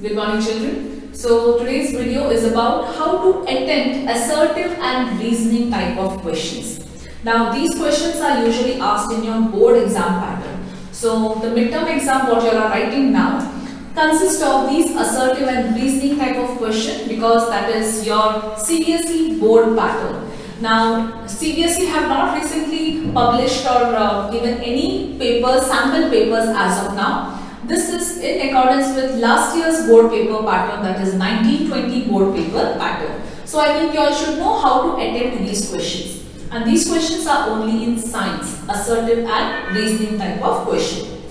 Good morning, children. So today's video is about how to attempt assertive and reasoning type of questions. Now these questions are usually asked in your board exam pattern. So the midterm exam what you are writing now consists of these assertive and reasoning type of question because that is your CBSE board pattern. Now CBSE have not recently published or given any papers, sample papers as of now. This is in accordance with last year's board paper pattern, that is 1920 board paper pattern. So I think you all should know how to attempt these questions. And these questions are only in science, assertive and reasoning type of question.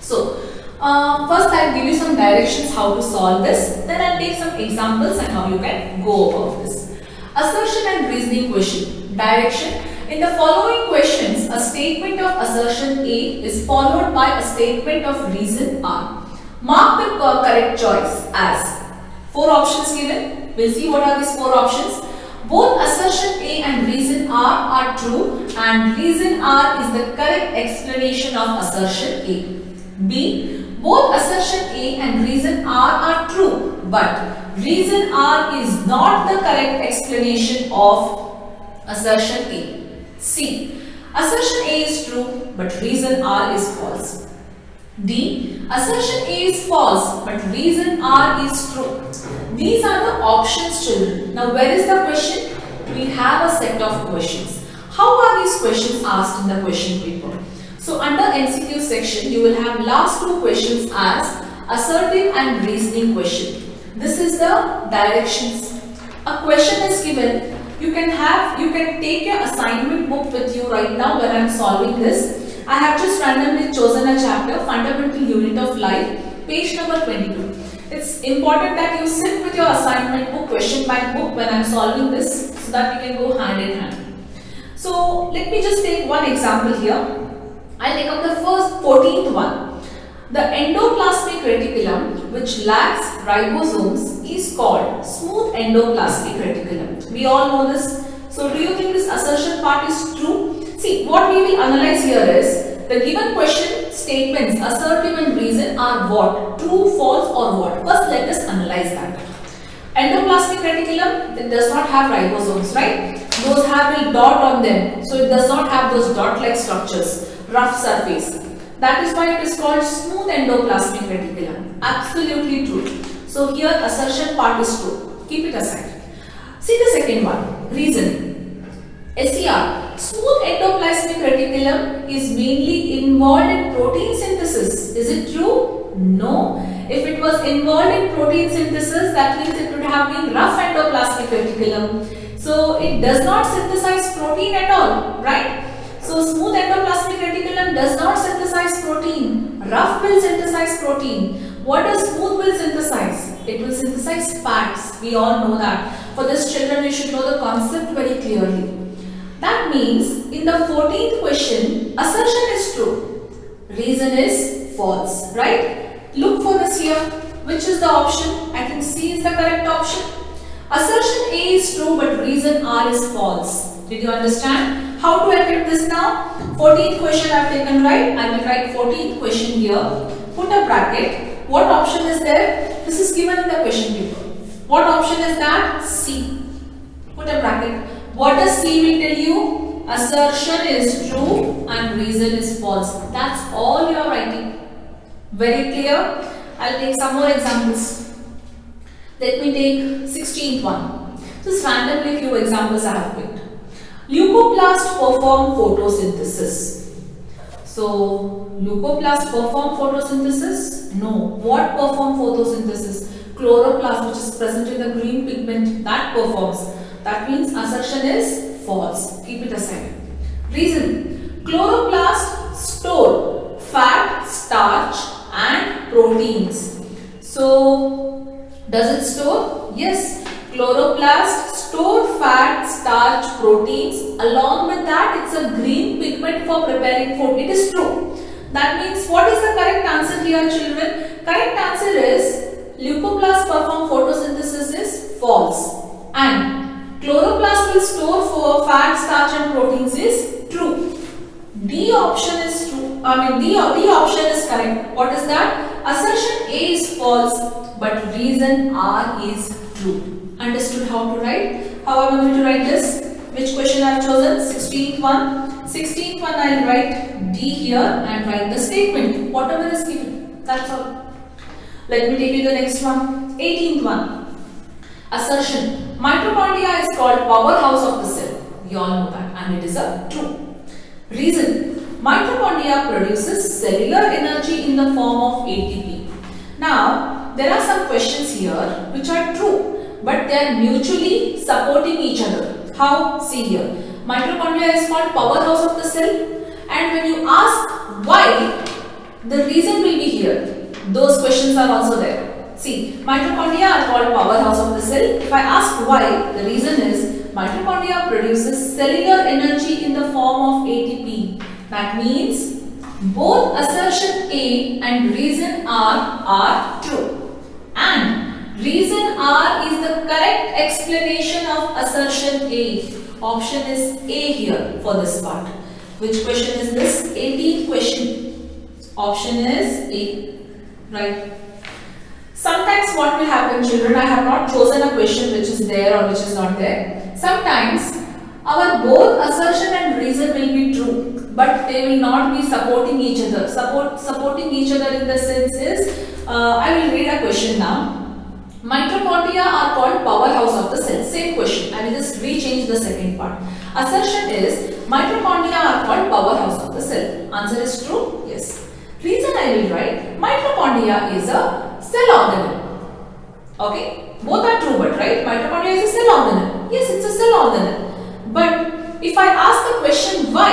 So first I'll give you some directions how to solve this. Then I'll take some examples and how you can go about this. Assertion and reasoning question. Direction. In the following questions, a statement of assertion A is followed by a statement of reason R. Mark the correct choice as 4 options given. We'll see what are these 4 options. Both assertion A and reason R are true and reason R is the correct explanation of assertion A. B. Both assertion A and reason R are true but reason R is not the correct explanation of assertion A. C. Assertion A is true but reason R is false. D. Assertion A is false but reason R is true. These are the options, children. Now where is the question? We have a set of questions. How are these questions asked in the question paper? So under MCQ section you will have last 2 questions as assertive and reasoning question. This is the directions. A question is given. You can take your assignment book with you right now when I am solving this. I have just randomly chosen a chapter, Fundamental Unit of Life, page number 22. It's important that you sit with your assignment book, question bank book when I am solving this so that we can go hand in hand. So let me just take one example here. I'll take up the 14th one. The endoplasmic reticulum, which lacks ribosomes, is called smooth endoplasmic reticulum. We all know this. So do you think this assertion part is true? See, what we will analyze here is the given question statements assertive and reason are what? True, false or what? First let us analyze that. Endoplasmic reticulum, it does not have ribosomes, right? Those have a dot on them. So it does not have those dot-like structures, rough surface. That is why it is called smooth endoplasmic reticulum. Absolutely true. So here assertion part is true. Keep it aside. See the second one. Reason. SER. Smooth endoplasmic reticulum is mainly involved in protein synthesis. Is it true? No. If it was involved in protein synthesis, that means it would have been rough endoplasmic reticulum. So it does not synthesize protein at all, right? So smooth endoplasmic reticulum does not synthesize protein. Rough will synthesize protein. What does smooth will synthesize? It will synthesize fats. We all know that. For this, children, you should know the concept very clearly. That means in the 14th question, assertion is true. Reason is false, right? Look for this here. Which is the option? I think C is the correct option. Assertion A is true but reason R is false. Did you understand? How to attempt this now? 14th question I have taken, right? I will write 14th question here. Put a bracket. What option is there? This is given in the question paper. What option is that? C. Put a bracket. What does C will tell you? Assertion is true and reason is false. That's all you are writing. Very clear? I'll take some more examples. Let me take 16th one. Just randomly few examples I have picked. Leucoplasts perform photosynthesis. So, leucoplasts perform photosynthesis? No. What perform photosynthesis? Chloroplast, which is present in the green pigment, that performs. That means assertion is false. Keep it aside. Reason. Chloroplasts store fat, starch and proteins. So, does it store? Yes. Chloroplast store fat, starch, proteins. Along with that, it's a green pigment for preparing food. It is true. That means what is the correct answer here, children? Correct answer is leucoplasts perform photosynthesis is false. And chloroplast will store for fat, starch and proteins is true. D option is true. D option is correct. What is that? Assertion A is false. but reason R is true. Understood how to write? How am I going to write this? Which question I have chosen? 16th one. 16th one I will write D here and write the statement. Whatever is given. That's all. Let me take you to the next one. 18th one. Assertion. Mitochondria is called powerhouse of the cell. We all know that, and it is a true. Reason. Mitochondria produces cellular energy in the form of ATP. Now, there are some questions here which are true, but they are mutually supporting each other. How? See here. Mitochondria is called powerhouse of the cell, and when you ask why, the reason will be here. Those questions are also there. See, mitochondria are called powerhouse of the cell. If I ask why, the reason is mitochondria produces cellular energy in the form of ATP. That means both assertion A and reason R are true. And reason R is the correct explanation of assertion A. Option is A here for this part. Which question is this? 18th question. Option is A. Right. Sometimes what will happen, children, I have not chosen a question which is there or which is not there. Sometimes our both assertion and reason will be true, but they will not be supporting each other. Supporting each other in the sense is, I will read a question now. Mitochondria are called powerhouse of the cell. Same question. I will just rechange the second part. Assertion is mitochondria are called powerhouse of the cell. Answer is true? Yes. Reason I will write mitochondria is a cell organelle. Okay. Both are true, but right? Mitochondria is a cell organelle. Yes, it's a cell organelle. But if I ask the question why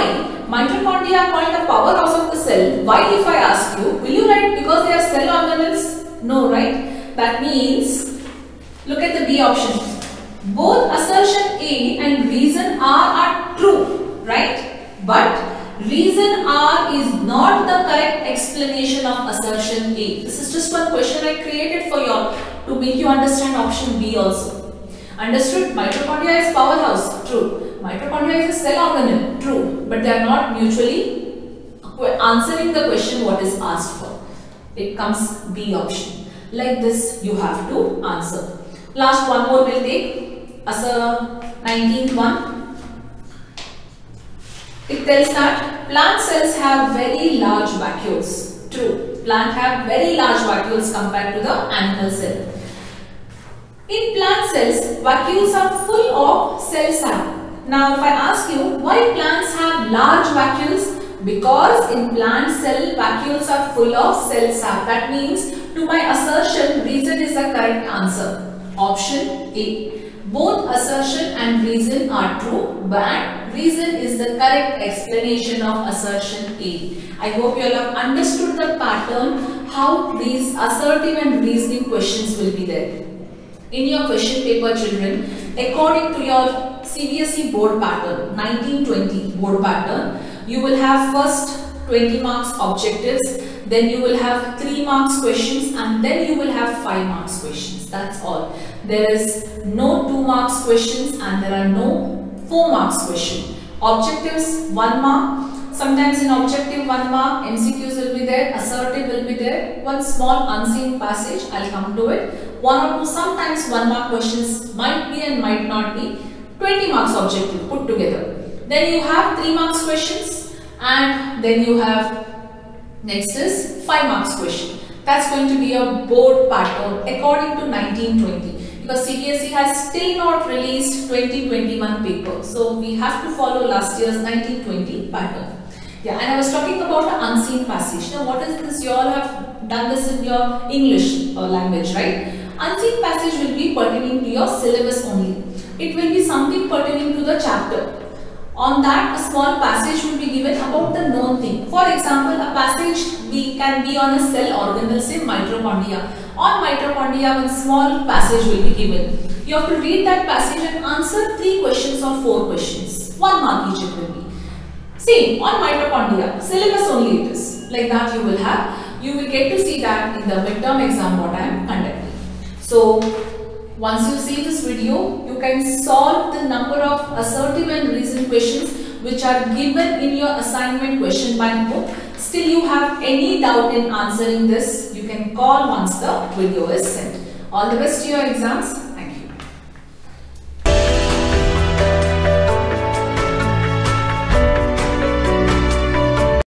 mitochondria are called the powerhouse of the cell, why if I ask you, will you write because they are cell organelles? No, right? That means, look at the B option. Both assertion A and reason R are true, right? But reason R is not the correct explanation of assertion A. This is just one question I created for you all to make you understand option B also. Understood? Mitochondria is powerhouse, true. Mitochondria is a cell organelle, true. But they are not mutually answering the question what is asked for. It comes B option. Like this you have to answer. Last one more we'll take as a 19th one. It tells that plant cells have very large vacuoles. True. Plant have very large vacuoles compared to the animal cell. In plant cells, vacuoles are full of cell sap. Now if I ask you why plants have large vacuoles, because in plant cell vacuoles are full of cell sap. That means to my assertion, reason is the correct answer. Option A. Both assertion and reason are true, but reason is the correct explanation of assertion A. I hope you all have understood the pattern, how these assertive and reasoning questions will be there. In your question paper, children, according to your CBSE board pattern, 1920 board pattern, you will have first 20 marks objectives, then you will have 3 marks questions, and then you will have 5 marks questions. That's all. There is no 2 marks questions and there are no 4 marks question. Objectives 1 mark. Sometimes in objective 1 mark, MCQs will be there, assertive will be there. One small unseen passage, I'll come to it. 1 or 2, sometimes 1 mark questions might be and might not be. 20 marks objective put together. Then you have 3 marks questions, and then you have next is 5 marks question. That's going to be a board pattern according to 1920, because CBSE has still not released 2021 paper. So we have to follow last year's 1920 pattern. Yeah, and I was talking about the unseen passage. Now what is this? You all have done this in your English language, right? Unseen passage will be pertaining to your syllabus only. It will be something pertaining to the chapter. On that, a small passage will be given about the known thing. For example, a passage can be on a cell organelle, say mitochondria. On mitochondria, one small passage will be given. You have to read that passage and answer 3 questions or 4 questions. 1 mark each it will be. Same on mitochondria, syllabus only it is. Like that you will have. You will get to see that in the midterm exam what I am conducting. So, once you see this video, you can solve the number of assertive and reason questions which are given in your assignment question bank book. Still you have any doubt in answering this, you can call once the video is sent. All the best to your exams.